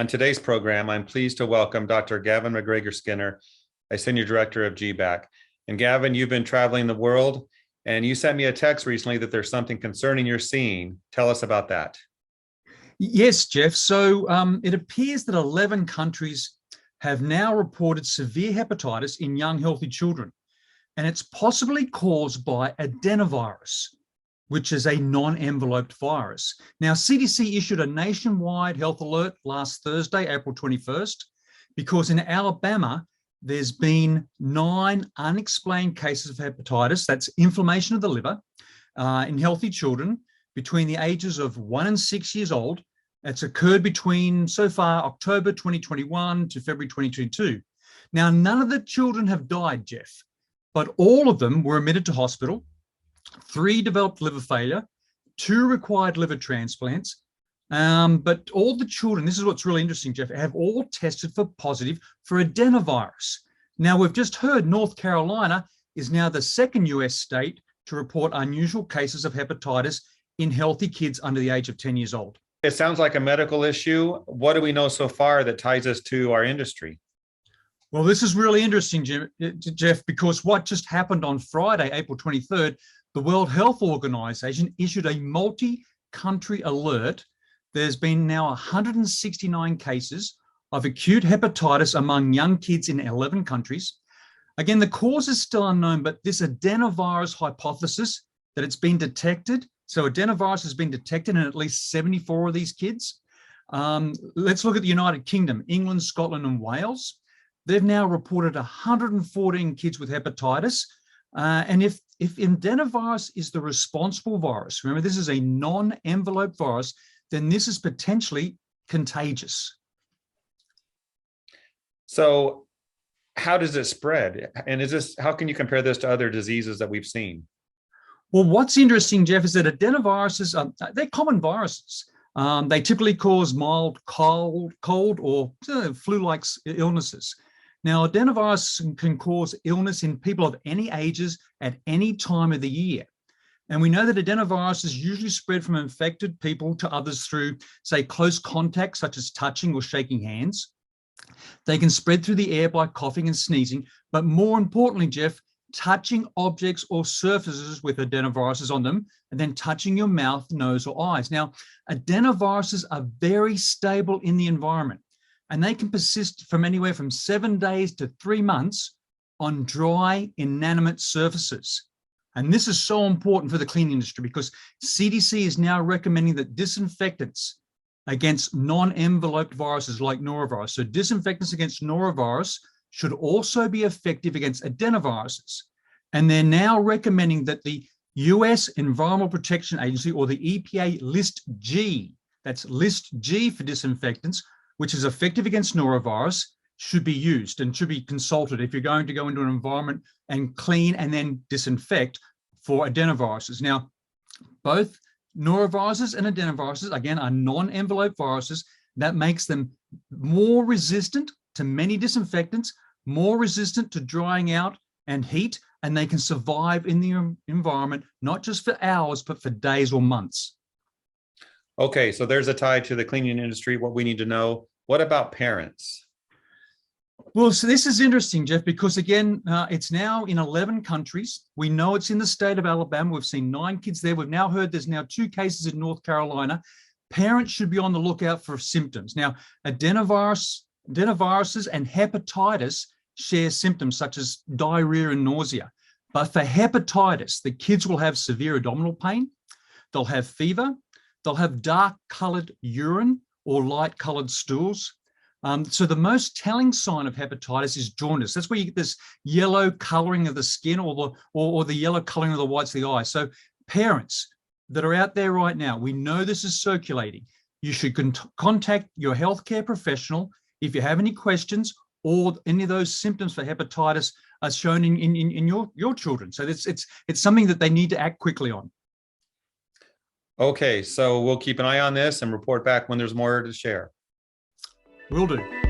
On today's program, I'm pleased to welcome Dr. Gavin Macgregor-Skinner, a Senior Director of GBAC. And Gavin, you've been traveling the world, and you sent me a text recently that there's something concerning you're seeing. Tell us about that. Yes, Jeff. So it appears that 11 countries have now reported severe hepatitis in young, healthy children. And it's possibly caused by adenovirus, which is a non-enveloped virus. Now, CDC issued a nationwide health alert last Thursday, April 21st, because in Alabama, there's been 9 unexplained cases of hepatitis, that's inflammation of the liver, in healthy children between the ages of 1 and 6 years old. It's occurred between, so far, October 2021 to February 2022. Now, none of the children have died, Jeff, but all of them were admitted to hospital. 3 developed liver failure, 2 required liver transplants, but all the children, this is what's really interesting, Jeff, have all tested for positive for adenovirus. Now, we've just heard North Carolina is now the second US state to report unusual cases of hepatitis in healthy kids under the age of 10 years old. It sounds like a medical issue. What do we know so far that ties us to our industry? Well, this is really interesting, Jeff, because what just happened on Friday, April 23rd, the World Health Organization issued a multi-country alert. There's been now 169 cases of acute hepatitis among young kids in 11 countries. Again, the cause is still unknown, but this adenovirus hypothesis that it's been detected, so adenovirus has been detected in at least 74 of these kids. Let's look at the United Kingdom, England, Scotland, and Wales. They've now reported 114 kids with hepatitis. And if adenovirus is the responsible virus, remember this is a non-enveloped virus, then this is potentially contagious. So how does it spread? And how can you compare this to other diseases that we've seen? Well, what's interesting, Jeff, is that adenoviruses, they're common viruses. They typically cause mild cold or flu-like illnesses. Now, adenovirus can cause illness in people of any ages at any time of the year. And we know that adenovirus is usually spread from infected people to others through, say, close contact, such as touching or shaking hands. They can spread through the air by coughing and sneezing, but more importantly, Jeff, touching objects or surfaces with adenoviruses on them, and then touching your mouth, nose, or eyes. Now, adenoviruses are very stable in the environment, and they can persist from anywhere from 7 days to 3 months on dry, inanimate surfaces. And this is so important for the cleaning industry because CDC is now recommending that disinfectants against non-enveloped viruses like norovirus, so disinfectants against norovirus should also be effective against adenoviruses. And they're now recommending that the US Environmental Protection Agency, or the EPA List G, that's List G for disinfectants, which is effective against norovirus, should be used and should be consulted if you're going to go into an environment and clean and then disinfect for adenoviruses. Now, both noroviruses and adenoviruses, again, are non-enveloped viruses. That makes them more resistant to many disinfectants, more resistant to drying out and heat, and they can survive in the environment, not just for hours, but for days or months. Okay, so there's a tie to the cleaning industry, what we need to know. What about parents? Well, so this is interesting, Jeff, because again, it's now in 11 countries. We know it's in the state of Alabama. We've seen 9 kids there. We've now heard there's now 2 cases in North Carolina. Parents should be on the lookout for symptoms. Now, adenoviruses and hepatitis share symptoms such as diarrhea and nausea. But for hepatitis, the kids will have severe abdominal pain. They'll have fever. They'll have dark-colored urine or light-colored stools. So the most telling sign of hepatitis is jaundice. That's where you get this yellow coloring of the skin or the yellow coloring of the whites of the eye. So parents that are out there right now, we know this is circulating. You should contact your healthcare professional if you have any questions or any of those symptoms for hepatitis are shown in your children. So it's something that they need to act quickly on. Okay, so we'll keep an eye on this and report back when there's more to share. Will do.